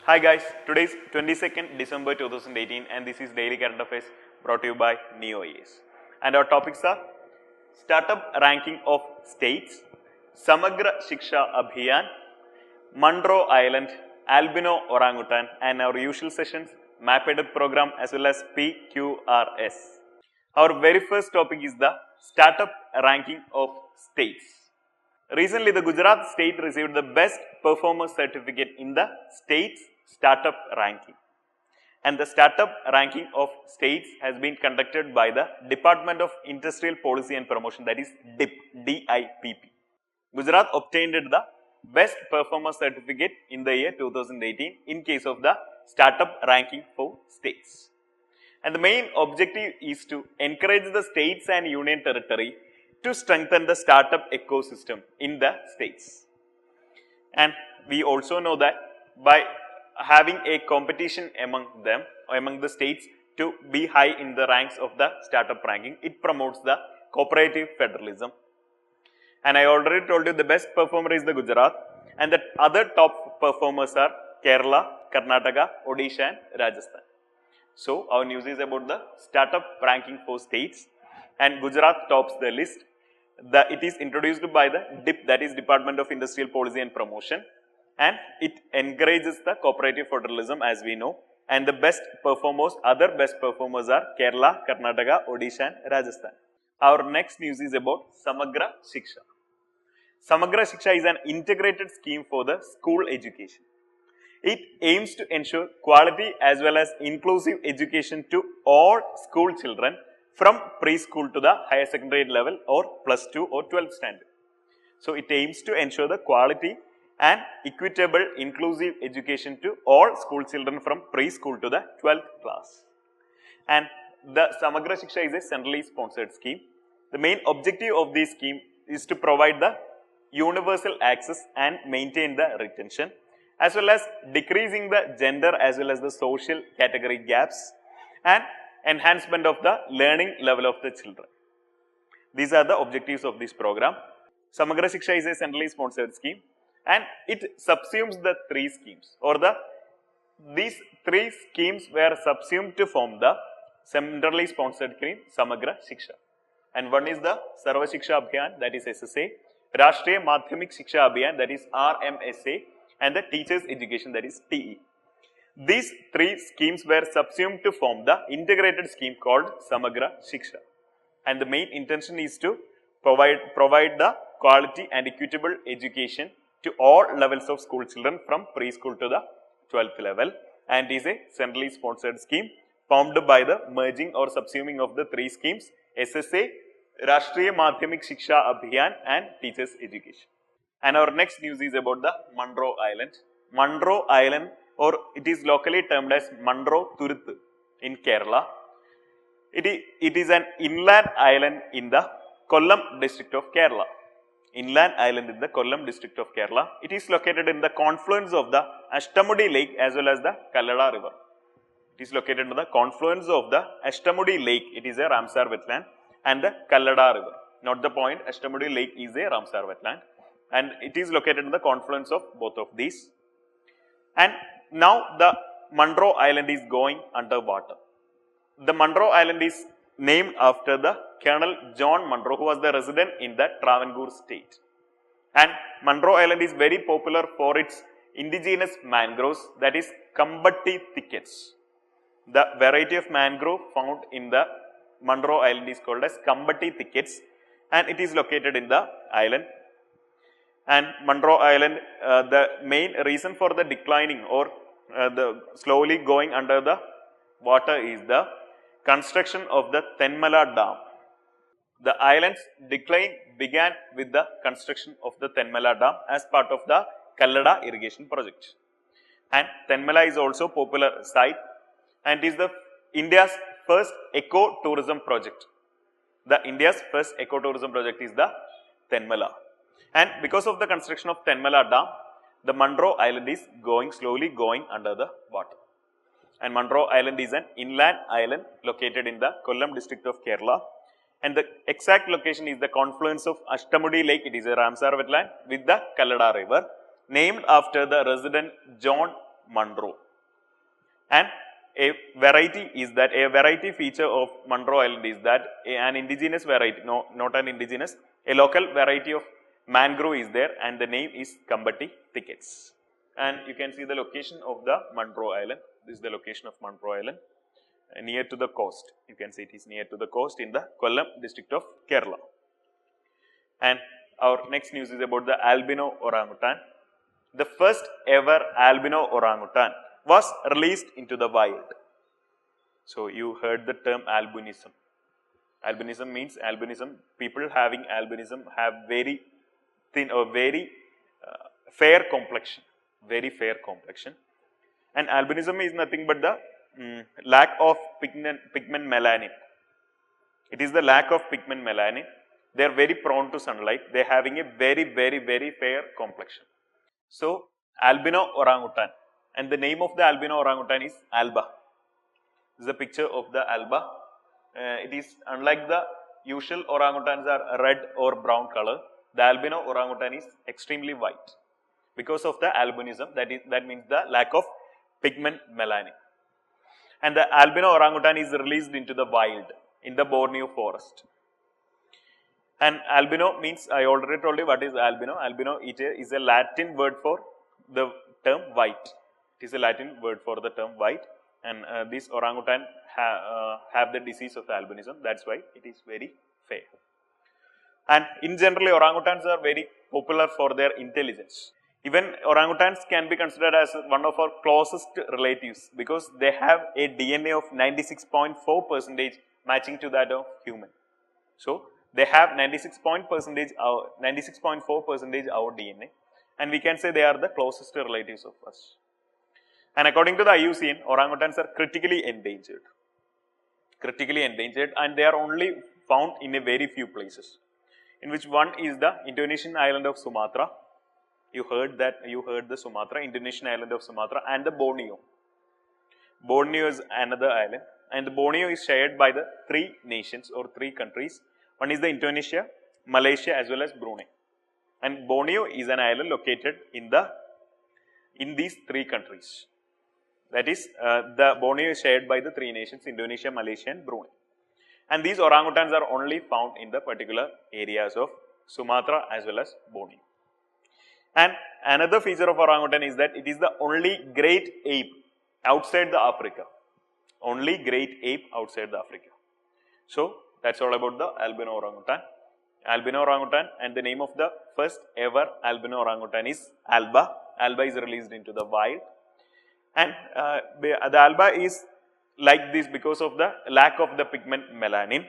Hi guys, today is 22nd December 2018 and this is Daily Current Affairs brought to you by Neo IAS. And our topics are Startup Ranking of States, Samara Shiksha Abhiyan, Monroe Island, Alba Orangutan and our usual sessions, Mapped Program as well as PQRS. Our very first topic is the Startup Ranking of States. Recently, the Gujarat state received the Best Performer certificate in the state's startup ranking. And the startup ranking of states has been conducted by the Department of Industrial Policy and Promotion, that is DIP, DIPP. Gujarat obtained the Best Performer certificate in the year 2018 in case of the startup ranking for states. And the main objective is to encourage the states and union territory to strengthen the startup ecosystem in the states. And we also know that by having a competition among them, among the states to be high in the ranks of the startup ranking, it promotes the cooperative federalism. And I already told you the best performer is the Gujarat and the other top performers are Kerala, Karnataka, Odisha and Rajasthan. So our news is about the startup ranking for states and Gujarat tops the list. It is introduced by the DIP, that is Department of Industrial Policy and Promotion, and it encourages the cooperative federalism as we know, and the best performers, other best performers are Kerala, Karnataka, Odisha and Rajasthan. Our next news is about Samara Shiksha. Samara Shiksha is an integrated scheme for the school education. It aims to ensure quality as well as inclusive education to all school children from preschool to the higher secondary level or plus 2 or 12th standard. So it aims to ensure the quality and equitable inclusive education to all school children from preschool to the 12th class. And the Samara Shiksha is a centrally sponsored scheme. The main objective of this scheme is to provide the universal access and maintain the retention as well as decreasing the gender as well as the social category gaps and enhancement of the learning level of the children. These are the objectives of this program. Samara Shiksha is a centrally sponsored scheme and it subsumes the three schemes or these three schemes were subsumed to form the centrally sponsored scheme Samara Shiksha. And one is the Sarva Shiksha Abhiyan, that is SSA, Rashtriya Madhyamik Shiksha Abhiyan, that is RMSA, and the Teachers Education, that is TE. These three schemes were subsumed to form the integrated scheme called Samara Shiksha. And the main intention is to provide the quality and equitable education to all levels of school children from preschool to the 12th level, and is a centrally sponsored scheme formed by the merging or subsuming of the three schemes SSA, Rashtriya Madhyamik Shiksha Abhiyan and Teachers Education. And our next news is about the Monroe Island. Monroe Island, or it is locally termed as Monroe Turuthu in Kerala. It is an inland island in the Kollam district of Kerala. Inland island in the Kollam district of Kerala. It is located in the confluence of the Ashtamudi Lake as well as the Kallada River. It is located in the confluence of the Ashtamudi Lake. It is a Ramsar wetland, and the Kallada River. Not the point, Ashtamudi Lake is a Ramsar wetland, and it is located in the confluence of both of these. And now the Monroe Island is going underwater. The Monroe Island is named after the Colonel John Monroe, who was the resident in the Travancore state. And Monroe Island is very popular for its indigenous mangroves, that is Kambatti thickets. The variety of mangrove found in the Monroe Island is called as Kambatti thickets, and it is located in the island. And Monroe Island, the main reason for the declining or the slowly going under the water is the construction of the Thenmala Dam. The island's decline began with the construction of the Thenmala Dam as part of the Kallada irrigation project. And Thenmala is also a popular site and is the India's first eco-tourism project. The India's first eco-tourism project is the Thenmala. And because of the construction of Thenmala Dam, the Monroe Island is slowly going under the water. And Monroe Island is an inland island located in the Kollam district of Kerala. And the exact location is the confluence of Ashtamudi Lake, it is a Ramsar wetland, with the Kallada River, named after the resident John Monroe. And a variety feature of Monroe Island is that an indigenous variety, no, not an indigenous, a local variety of mangrove is there, and the name is Kambatti thickets. And you can see the location of the Monroe Island. This is the location of Monroe Island, near to the coast. You can see it is near to the coast in the Kollam district of Kerala. And our next news is about the albino orangutan. The first ever albino orangutan was released into the wild. So you heard the term albinism. Albinism means people having albinism have very thin or very fair complexion. Very fair complexion. And albinism is nothing but the lack of pigment melanin. It is the lack of pigment melanin. They are very prone to sunlight. They are having a very fair complexion. So, albino orangutan, and the name of the albino orangutan is Alba. This is a picture of the Alba. It is unlike the usual orangutans are red or brown color. The albino orangutan is extremely white because of the albinism. That means the lack of pigment melanin. And the albino orangutan is released into the wild in the Borneo forest. And albino means, I already told you what is albino. Albino is a Latin word for the term white. It is a Latin word for the term white, and this orangutan have the disease of albinism. That's why it is very fair. And in general, orangutans are very popular for their intelligence. Even orangutans can be considered as one of our closest relatives because they have a DNA of 96.4% matching to that of human. So they have 96.4% our DNA, and we can say they are the closest relatives of us. And according to the IUCN, orangutans are critically endangered, and they are only found in a very few places, in which one is the Indonesian island of Sumatra. You heard the Sumatra, Indonesian island of Sumatra, and the Borneo. Borneo is another island, and the Borneo is shared by the three nations or three countries. One is the Indonesia, Malaysia, as well as Brunei. And Borneo is an island located in these three countries. That is, the Borneo is shared by the three nations, Indonesia, Malaysia, and Brunei. And these orangutans are only found in the particular areas of Sumatra as well as Borneo. And another feature of orangutan is that it is the only great ape outside the Africa. Only great ape outside the Africa. So that's all about the albino orangutan. Albino orangutan, and the name of the first ever albino orangutan is Alba. Alba is released into the wild. And the Alba is like this because of the lack of the pigment melanin.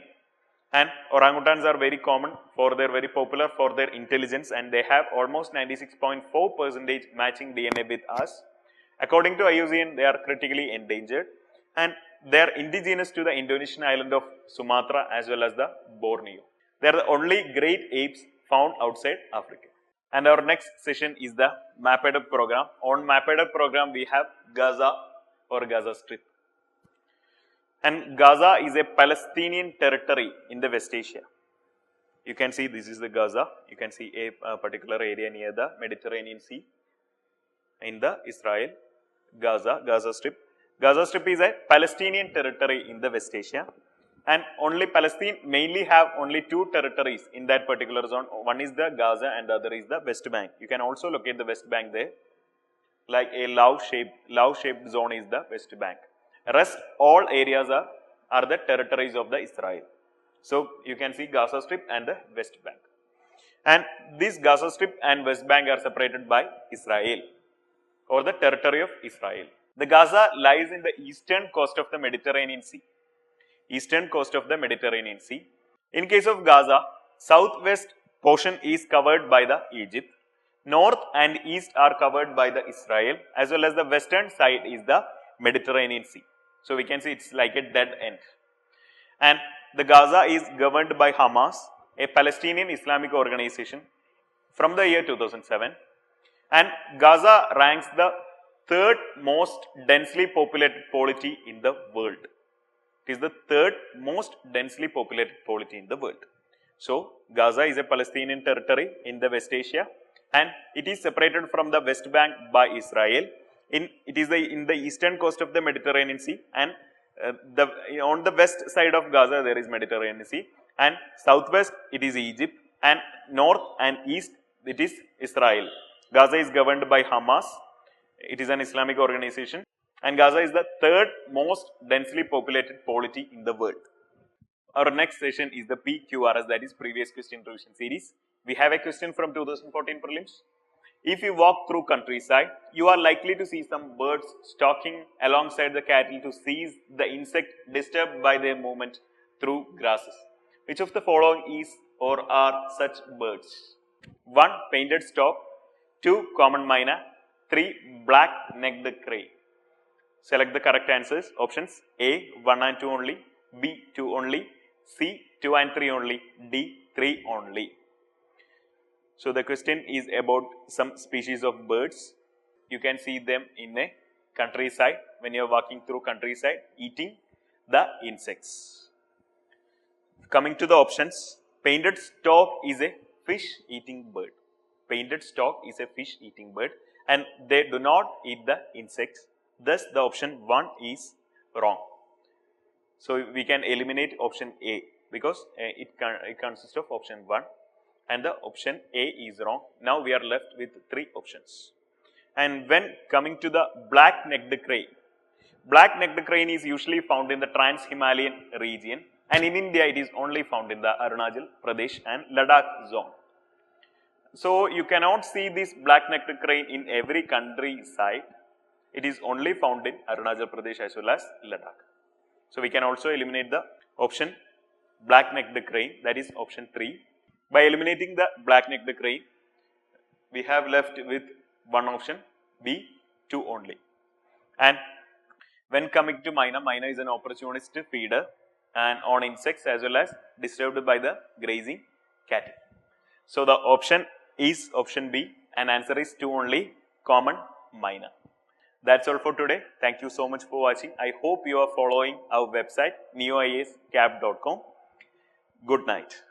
And orangutans are very popular for their intelligence, and they have almost 96.4% matching DNA with us. According to IUCN, they are critically endangered, and they are indigenous to the Indonesian island of Sumatra as well as the Borneo. They are the only great apes found outside Africa. And our next session is the Mapped Up program. On Mapped Up program, we have Gaza or Gaza Strip. And Gaza is a Palestinian territory in the West Asia. You can see this is the Gaza. You can see a particular area near the Mediterranean Sea in the Israel, Gaza Strip. Gaza Strip is a Palestinian territory in the West Asia, and only Palestine mainly have only two territories in that particular zone. One is the Gaza and the other is the West Bank. You can also locate the West Bank there, like a love-shaped zone is the West Bank. Rest all areas are the territories of the Israel. So you can see Gaza Strip and the West Bank. And this Gaza Strip and West Bank are separated by Israel or the territory of Israel. The Gaza lies in the eastern coast of the Mediterranean Sea. Eastern coast of the Mediterranean Sea. In case of Gaza, southwest portion is covered by the Egypt. North and east are covered by the Israel, as well as the western side is the Mediterranean Sea. So we can see it's like a dead end. And the Gaza is governed by Hamas, a Palestinian Islamic organization, from the year 2007. And Gaza ranks the third most densely populated polity in the world. It is the third most densely populated polity in the world. So Gaza is a Palestinian territory in the West Asia, and it is separated from the West Bank by Israel, It is in the eastern coast of the Mediterranean Sea, and on the west side of Gaza there is Mediterranean Sea, and southwest it is Egypt, and north and east it is Israel. Gaza is governed by Hamas. It is an Islamic organization, and Gaza is the third most densely populated polity in the world. Our next session is the PQRS, that is previous question revision series. We have a question from 2014 prelims. If you walk through countryside, you are likely to see some birds stalking alongside the cattle to seize the insect disturbed by their movement through grasses. Which of the following is or are such birds? 1. Painted stork. 2. Common myna. 3. Black-necked crane. Select the correct answers. Options A. 1 and 2 only. B. 2 only. C. 2 and 3 only. D. 3 only. So the question is about some species of birds. You can see them in a countryside when you are walking through countryside eating the insects. Coming to the options, painted stork is a fish eating bird. Painted stork is a fish eating bird, and they do not eat the insects. Thus the option 1 is wrong. So we can eliminate option A because it consists of option 1. And the option A is wrong. Now we are left with 3 options. And when coming to the black-necked crane, black-necked crane is usually found in the Trans-Himalayan region, and in India it is only found in the Arunachal Pradesh and Ladakh zone. So you cannot see this black-necked crane in every countryside. It is only found in Arunachal Pradesh as well as Ladakh. So we can also eliminate the option black-necked crane, that is option 3. By eliminating the black-necked crane, we have left with one option, B, 2 only. And when coming to myna, myna is an opportunist feeder and on insects as well as disturbed by the grazing cattle. So the option is option B, and answer is 2 only, common myna. That's all for today. Thank you so much for watching. I hope you are following our website neoiascap.com. Good night.